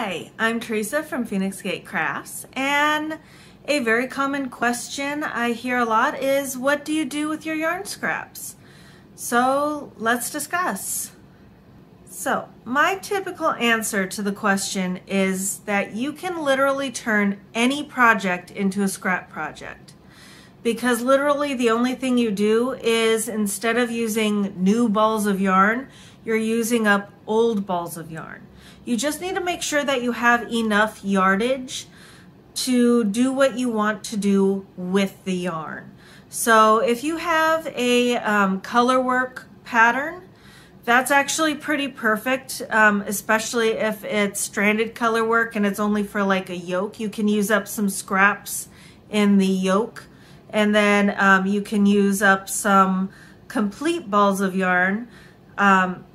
Hi, I'm Teresa from Phoenix Gate Crafts, and a very common question I hear a lot is, what do you do with your yarn scraps? So let's discuss. So my typical answer to the question is that you can literally turn any project into a scrap project, because literally the only thing you do is, instead of using new balls of yarn, you're using up old balls of yarn. You just need to make sure that you have enough yardage to do what you want to do with the yarn. So if you have a color work pattern, that's actually pretty perfect, especially if it's stranded color work and it's only for like a yoke. You can use up some scraps in the yoke, and then you can use up some complete balls of yarn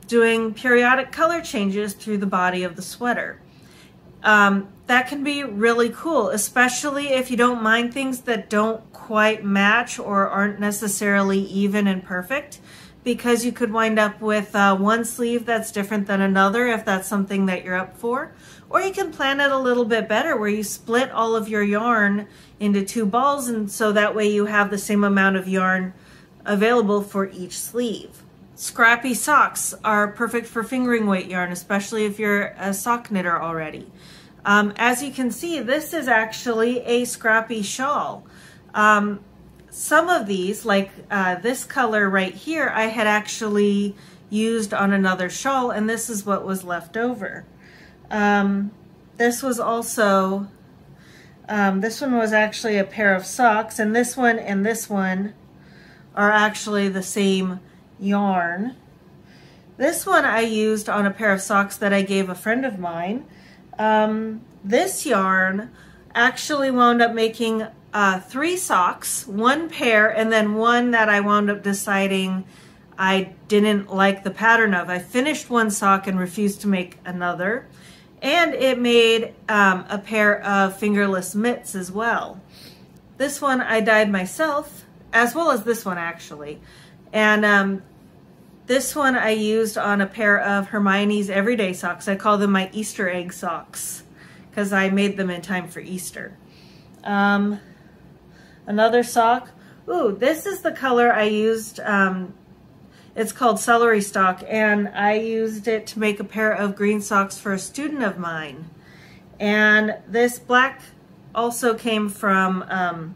doing periodic color changes through the body of the sweater. That can be really cool, especially if you don't mind things that don't quite match or aren't necessarily even and perfect, because you could wind up with one sleeve that's different than another if that's something that you're up for. Or you can plan it a little bit better, where you split all of your yarn into two balls, and so that way you have the same amount of yarn available for each sleeve. Scrappy socks are perfect for fingering weight yarn, especially if you're a sock knitter already. As you can see, this is actually a scrappy shawl. Some of these, like this color right here, I had actually used on another shawl, and this is what was left over. This was also, this one was actually a pair of socks, and this one are actually the same yarn. This one I used on a pair of socks that I gave a friend of mine. This yarn actually wound up making 3 socks, 1 pair, and then one that I wound up deciding I didn't like the pattern of. I finished 1 sock and refused to make another, and it made a pair of fingerless mitts as well. This one I dyed myself, as well as this one actually. And this one I used on a pair of Hermione's everyday socks. I call them my Easter egg socks because I made them in time for Easter. Another sock. Ooh, this is the color I used. It's called celery stalk, and I used it to make a pair of green socks for a student of mine. And this black also came from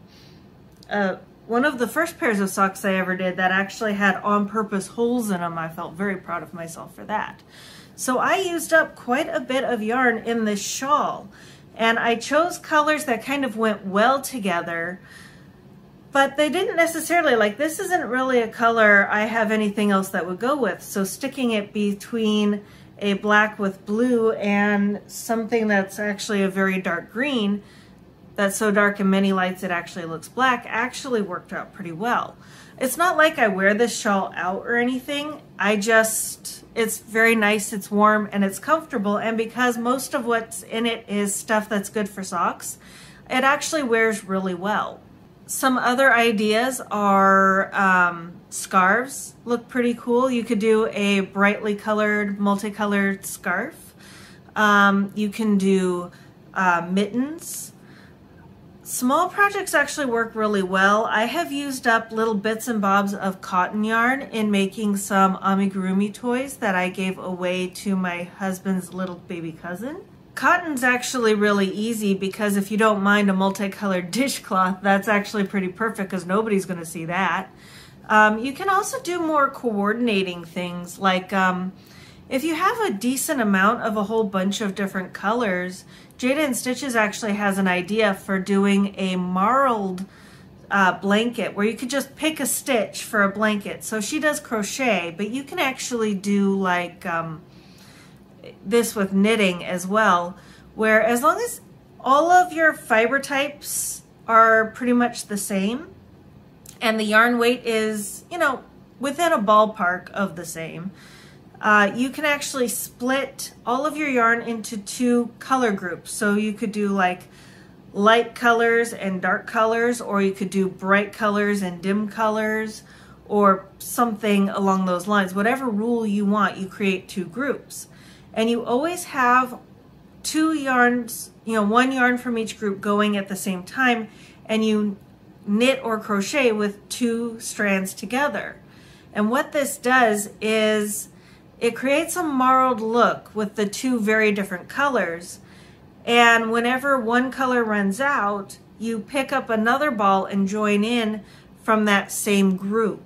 one of the first pairs of socks I ever did that actually had on-purpose holes in them. I felt very proud of myself for that. So I used up quite a bit of yarn in this shawl, and I chose colors that kind of went well together, but they didn't necessarily, like, this isn't really a color I have anything else that would go with. So sticking it between a black with blue and something that's actually a very dark green, that's so dark in many lights it actually looks black, actually worked out pretty well. It's not like I wear this shawl out or anything. It's very nice, it's warm, and it's comfortable, and because most of what's in it is stuff that's good for socks, it actually wears really well. Some other ideas are scarves. Look pretty cool. You could do a brightly colored, multicolored scarf. You can do mittens. Small projects actually work really well. I have used up little bits and bobs of cotton yarn in making some amigurumi toys that I gave away to my husband's little baby cousin. Cotton's actually really easy, because if you don't mind a multicolored dishcloth, that's actually pretty perfect because nobody's going to see that. You can also do more coordinating things, like if you have a decent amount of a whole bunch of different colors. Jada and Stitches actually has an idea for doing a marled blanket, where you could just pick a stitch for a blanket. So she does crochet, but you can actually do like this with knitting as well, where as long as all of your fiber types are pretty much the same and the yarn weight is, you know, within a ballpark of the same, you can actually split all of your yarn into 2 color groups. So you could do like light colors and dark colors, or you could do bright colors and dim colors, or something along those lines. Whatever rule you want, you create 2 groups. And you always have two yarns, one yarn from each group going at the same time, and you knit or crochet with two strands together. And what this does is it creates a marled look with the two very different colors. And whenever one color runs out, you pick up another ball and join in from that same group.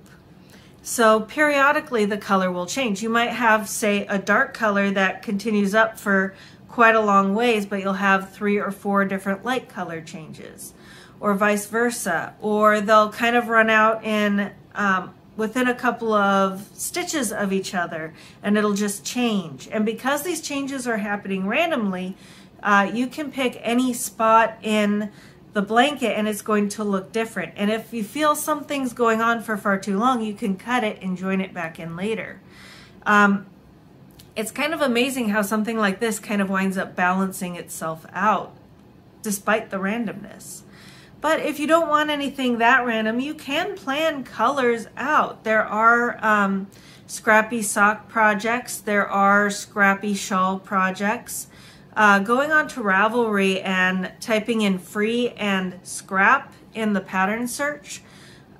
So periodically the color will change. You might have, say, a dark color that continues up for quite a long ways, but you'll have 3 or 4 different light color changes, or vice versa. Or they'll kind of run out in within a couple of stitches of each other, and it'll just change. And because these changes are happening randomly, you can pick any spot in the blanket and it's going to look different. And if you feel something's going on for far too long, you can cut it and join it back in later. It's kind of amazing how something like this kind of winds up balancing itself out despite the randomness. But if you don't want anything that random, you can plan colors out. There are scrappy sock projects, there are scrappy shawl projects. Going on to Ravelry and typing in free and scrap in the pattern search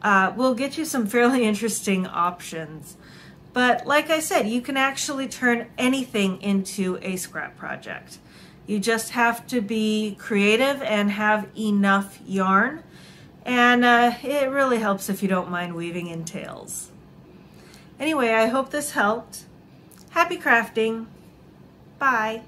will get you some fairly interesting options. But like I said, you can actually turn anything into a scrap project. You just have to be creative and have enough yarn. And it really helps if you don't mind weaving in tails. Anyway, I hope this helped. Happy crafting. Bye.